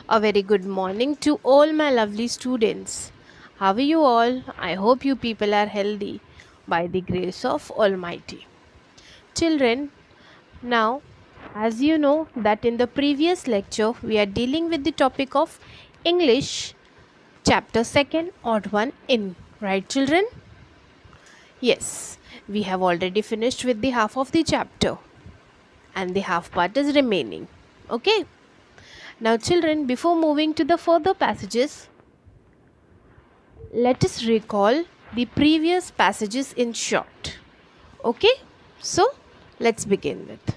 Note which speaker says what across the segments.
Speaker 1: A very good morning to all my lovely students. How are you all? I hope you people are healthy by the grace of Almighty. Children, now, as you know that in the previous lecture we are dealing with the topic of English chapter 2nd odd one in, right children? Yes, we have already finished with the half of the chapter and the half part is remaining. Okay? Now children, before moving to the further passages, let us recall the previous passages in short. Okay, so let's begin with.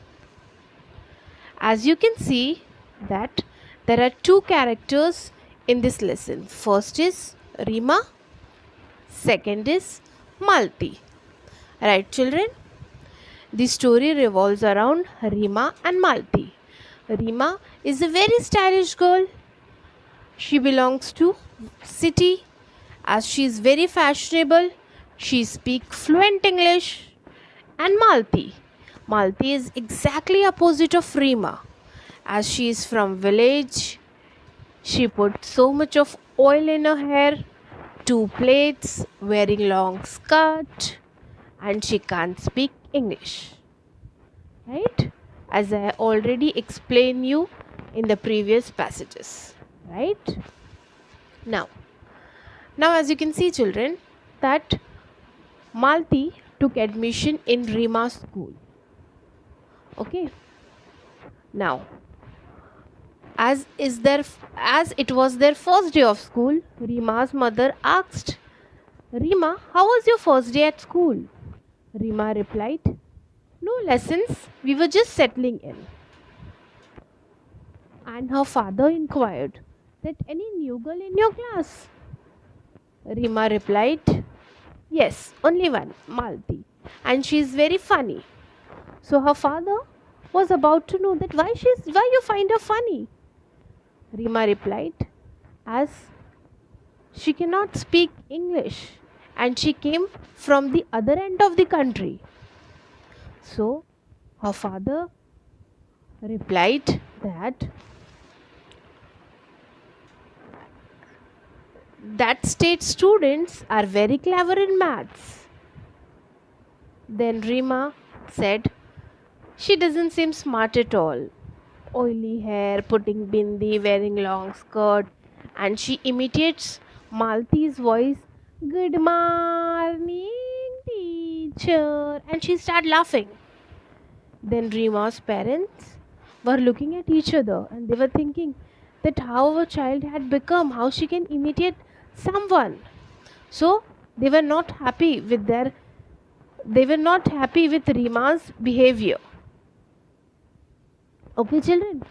Speaker 1: As you can see that there are two characters in this lesson. First is Rima, second is Malti. Right children? The story revolves around Rima and Malti. Rima is a very stylish girl. She belongs to city as she is very fashionable. She speaks fluent English. And Malti. Malti is exactly opposite of Rima. As she is from village, she put so much of oil in her hair, two plaits, wearing long skirt, and she can't speak English. Right? As I already explained you in the previous passages. Right? Now, as you can see children that Malti took admission in Rima school. Okay. Now, as it was their first day of school, Rima's mother asked, Rima, how was your first day at school? Rima replied, no lessons, we were just settling in. And her father inquired, that any new girl in your class? Rima replied, yes, only one, Malti, and she is very funny. So her father was about to know that why you find her funny. Rima replied, as she cannot speak English and she came from the other end of the country. So her father replied that state students are very clever in maths. Then Rima said, she doesn't seem smart at all. Oily hair, putting bindi, wearing long skirt, and she imitates Malti's voice. Good morning, teacher. And she started laughing. Then Rima's parents were looking at each other and they were thinking that how a child had become, how she can imitate someone. So they were not happy with Rima's behavior. Okay, children.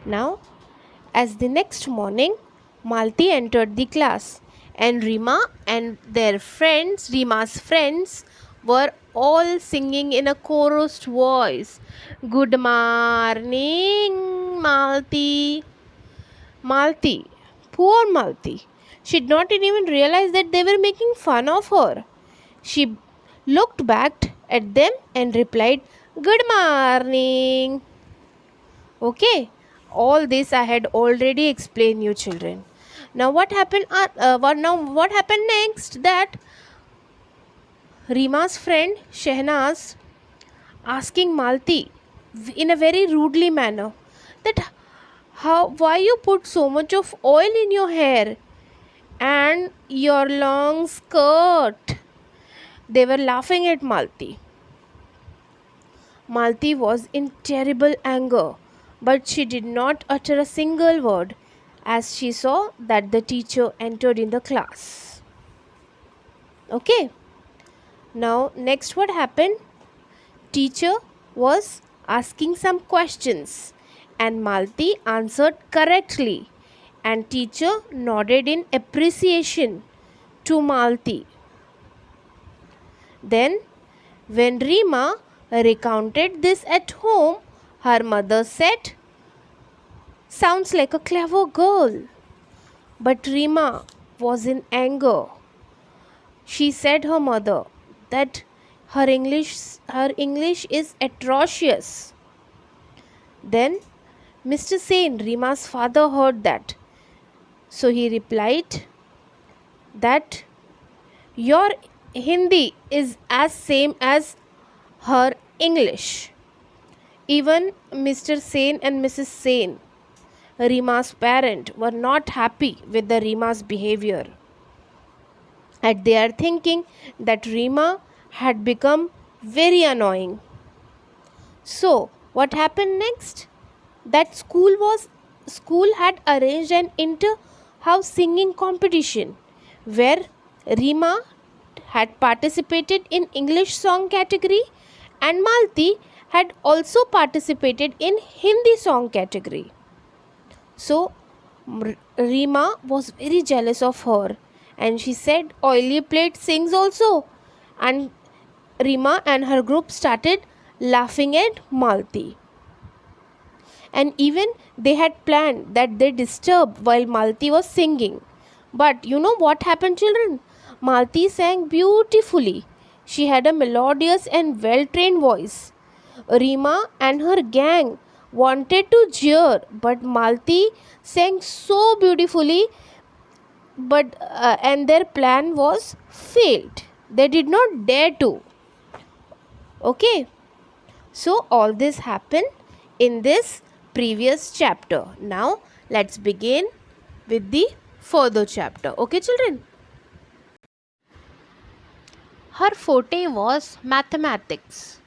Speaker 1: Now, as the next morning, Malti entered the class, and Rima and Rima's friends, were all singing in a chorus voice. Good morning, Malti. Malti, poor Malti. She did not even realize that they were making fun of her. She looked back at them and replied, Good morning. Okay, all this I had already explained you children. Now what happened? What happened next? That Rima's friend Shehnaz asking Malti in a very rudely manner that why you put so much of oil in your hair and your long skirt. They were laughing at Malti. Malti was in terrible anger, but she did not utter a single word as she saw that the teacher entered in the class. Okay. Now, next what happened? Teacher was asking some questions and Malti answered correctly and teacher nodded in appreciation to Malti. Then, when Rima recounted this at home, her mother said, Sounds like a clever girl. But Rima was in anger. She said her mother that her English is atrocious. Then Mr. Sen, Rima's father, heard that. So he replied that your Hindi is as same as her English. Even Mr. Sen and Mrs. Sen, Rima's parent, were not happy with the Rima's behavior. And they are thinking that Rima had become very annoying. So, what happened next? That school had arranged an inter-house singing competition where Rima had participated in English song category and Malti had also participated in Hindi song category. So Rima was very jealous of her and she said, "Oily plate sings also." And Rima and her group started laughing at Malti. And even they had planned that they disturb while Malti was singing. But you know what happened, children? Malti sang beautifully. She had a melodious and well trained voice. Rima and her gang wanted to jeer, but Malti sang so beautifully, but and their plan was failed. They did not dare to. Okay, so all this happened in this previous chapter. Now let's begin with the further chapter. Okay, children. Her forte was mathematics.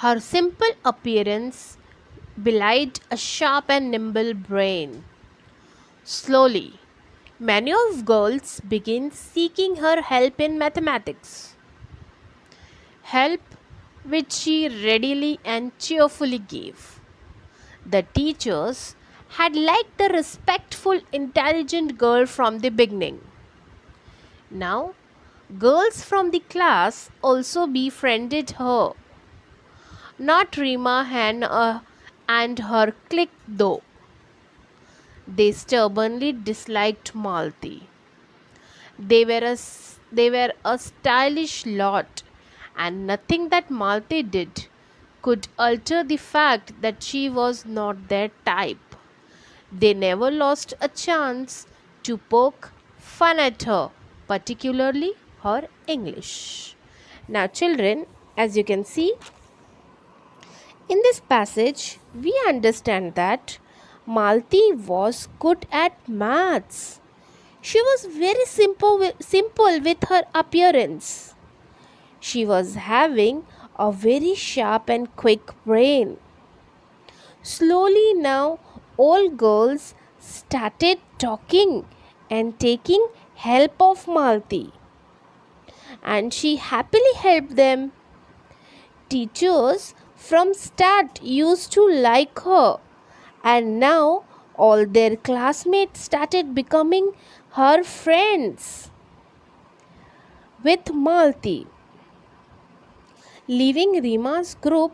Speaker 1: Her simple appearance belied a sharp and nimble brain. Slowly, many of girls began seeking her help in mathematics. Help which she readily and cheerfully gave. The teachers had liked the respectful, intelligent girl from the beginning. Now, girls from the class also befriended her. Not Rima and her clique though. They stubbornly disliked Malti. They were a stylish lot, and nothing that Malti did could alter the fact that she was not their type. They never lost a chance to poke fun at her, particularly her English. Now, children, as you can see, in this passage, we understand that Malti was good at maths. She was very simple with her appearance. She was having a very sharp and quick brain. Slowly now, all girls started talking and taking help of Malti, and she happily helped them. Teachers from start used to like her, and now all their classmates started becoming her friends. With Malti leaving Rima's group,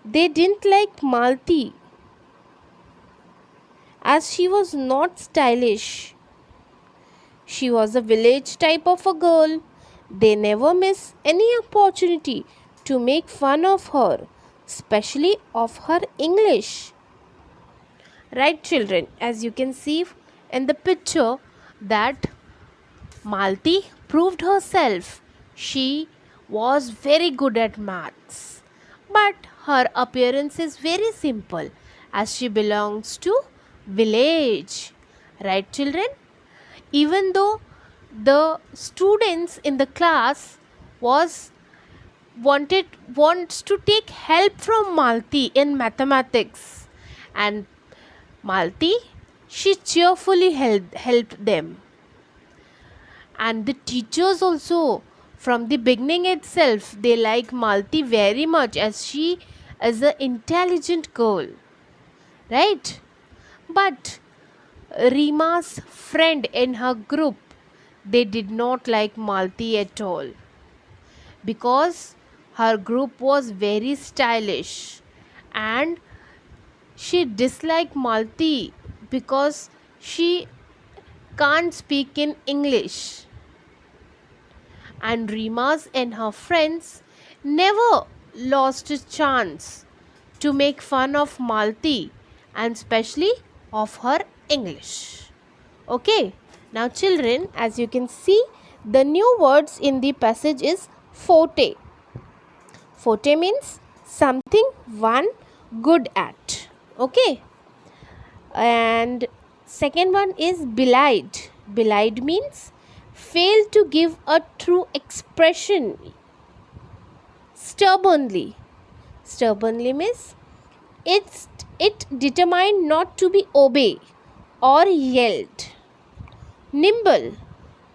Speaker 1: they didn't like Malti as she was not stylish. She was a village type of a girl. They never miss any opportunity to make fun of her, especially of her English. Right, children, as you can see in the picture that Malti proved herself. She was very good at maths, but her appearance is very simple as she belongs to village. Right, children? Even though the students in the class was wants to take help from Malti in mathematics, and Malti, she cheerfully helped them. And the teachers also, from the beginning itself, they like Malti very much as she is an intelligent girl, right? But Rima's friend in her group, they did not like Malti at all because her group was very stylish, and she disliked Malti because she can't speak in English. And Rima's and her friends never lost a chance to make fun of Malti and especially of her English. Okay, now children, as you can see, the new words in the passage is forte. Forte means something one good at. Okay, and second one is belied. Belied means fail to give a true expression. Stubbornly. Stubbornly means it determined not to be obeyed or yelled. Nimble.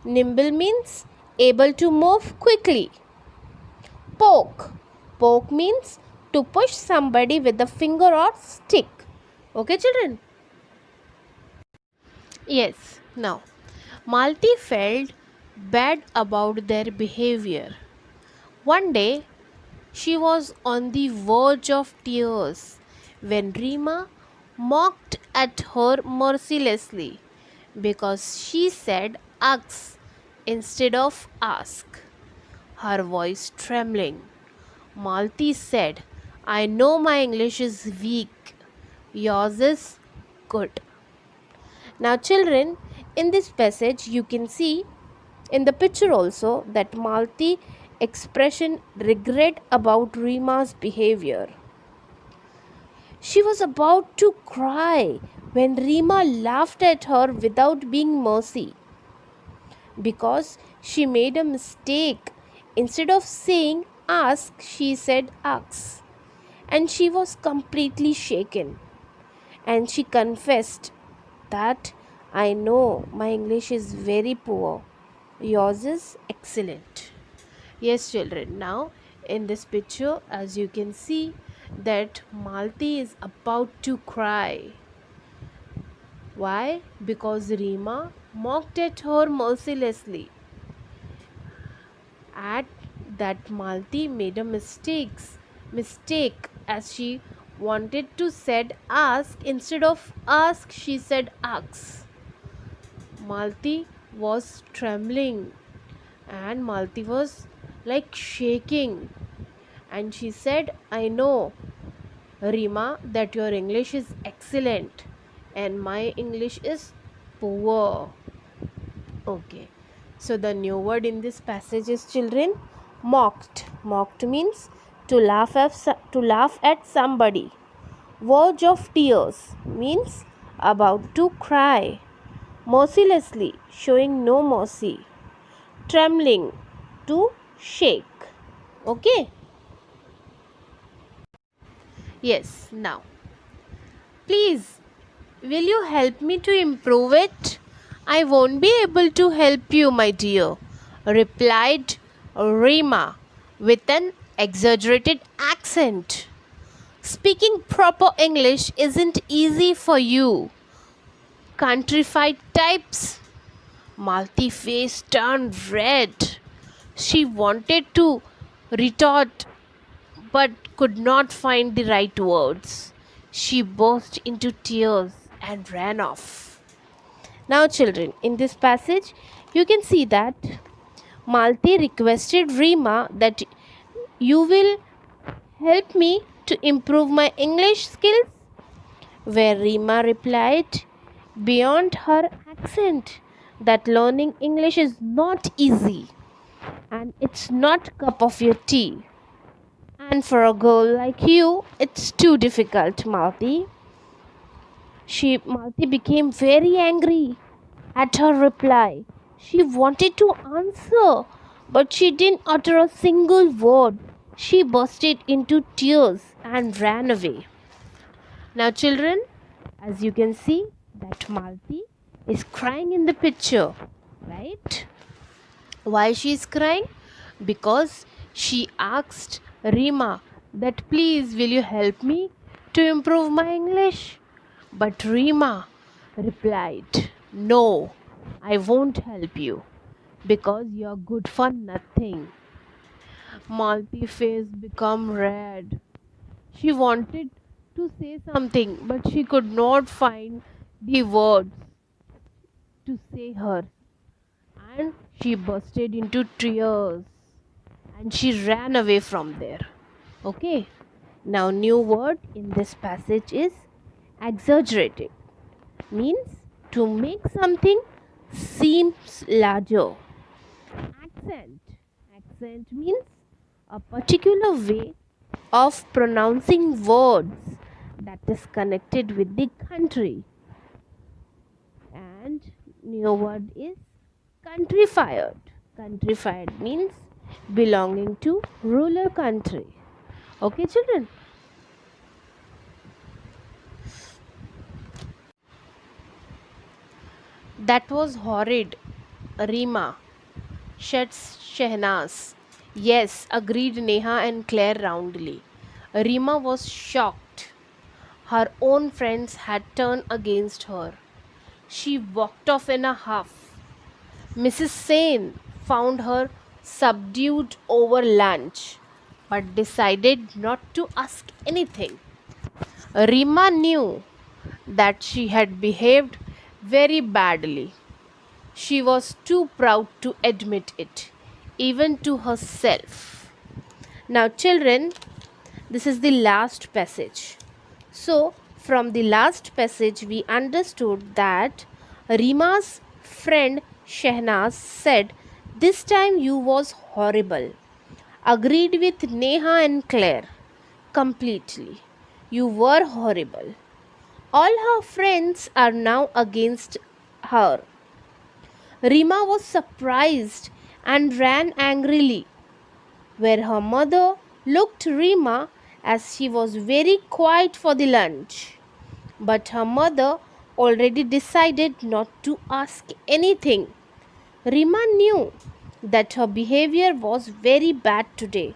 Speaker 1: Nimble means able to move quickly. Poke. Poke means to push somebody with a finger or stick. Okay, children? Yes. Now, Malti felt bad about their behavior. One day, she was on the verge of tears when Rima mocked at her mercilessly because she said ask instead of ask, her voice trembling. Malti said, I know my English is weak, yours is good. Now, children, in this passage, you can see in the picture also that Malti expression regret about Rima's behavior. She was about to cry when Rima laughed at her without being mercy because she made a mistake. Instead of saying ask, she said ask. And she was completely shaken. And she confessed that I know my English is very poor. Yours is excellent. Yes, children. Now, in this picture, as you can see, that Malti is about to cry. Why? Because Rima mocked at her mercilessly. At that, Malti made a mistake as she wanted to said ask instead of ask. She said ask. Malti was trembling and Malti was like shaking, and she said, I know, Rima, that your English is excellent and my English is poor. Okay, so the new word in this passage is children mocked. Mocked means to laugh at somebody. Verge of tears means about to cry. Mercilessly, showing no mercy. Trembling, to shake. Okay? Yes, now please, will you help me to improve it? I won't be able to help you, my dear, replied Rima with an exaggerated accent. Speaking proper English isn't easy for you. Countrified types. Malti face turned red. She wanted to retort but could not find the right words. She burst into tears and ran off. Now, children, in this passage, you can see that Malti requested Rima that you will help me to improve my English skills. Where Rima replied, beyond her accent, that learning English is not easy and it's not cup of your tea. And for a girl like you, it's too difficult, Malti. Malti became very angry at her reply. She wanted to answer, but she didn't utter a single word. She bursted into tears and ran away. Now, children, as you can see, that Malti is crying in the picture, right? Why she is crying? Because she asked Rima that please will you help me to improve my English? But Rima replied, no, I won't help you because you're good for nothing. Malti face became red. She wanted to say something but she could not find the words to say her, and she bursted into tears and she ran away from there. Okay. Now new word in this passage is exaggerated. Means to make something seems larger. Accent. Accent means a particular way of pronouncing words that is connected with the country. And new word is countrified. Countrified means belonging to rural country. Okay, children. That was horrid. Rima, said Shehnaz. Yes, agreed Neha and Claire roundly. Rima was shocked. Her own friends had turned against her. She walked off in a huff. Mrs. Sain found her subdued over lunch, but decided not to ask anything. Rima knew that she had behaved very badly. She was too proud to admit it, even to herself. Now, children, this is the last passage. So, from the last passage, we understood that Rima's friend Shehnaz said, "This time you was horrible." Agreed with Neha and Claire completely. You were horrible. All her friends are now against her. Rima was surprised and ran angrily, where her mother looked Rima as she was very quiet for the lunch. But her mother already decided not to ask anything. Rima knew that her behavior was very bad today,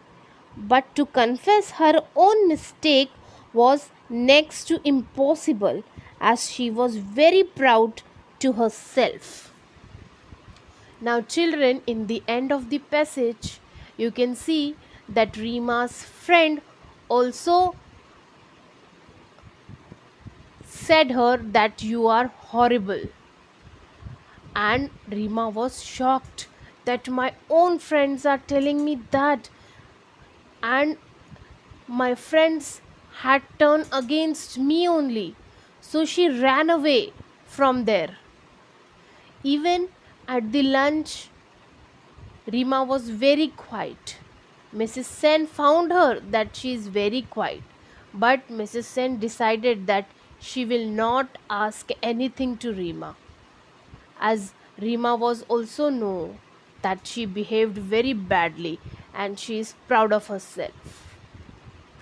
Speaker 1: but to confess her own mistake was next to impossible, as she was very proud to herself. Now, children, in the end of the passage, you can see that Rima's friend also said her that you are horrible. And Rima was shocked that my own friends are telling me that, and my friends had turned against me only. So she ran away from there. Even at the lunch, Rima was very quiet. Mrs. Sen found her that she is very quiet, but Mrs. Sen decided that she will not ask anything to Rima, as Rima was also know that she behaved very badly and she is proud of herself.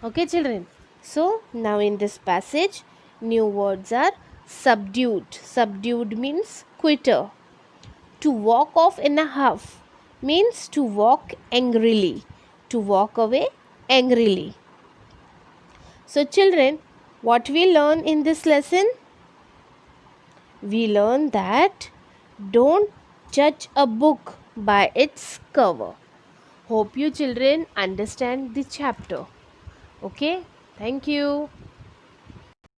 Speaker 1: Okay, children. So now in this passage, new words are subdued. Subdued means quitter. To walk off in a huff means to walk angrily, to walk away angrily. So, children, what we learn in this lesson? We learn that don't judge a book by its cover. Hope you children understand the chapter. Okay, thank you.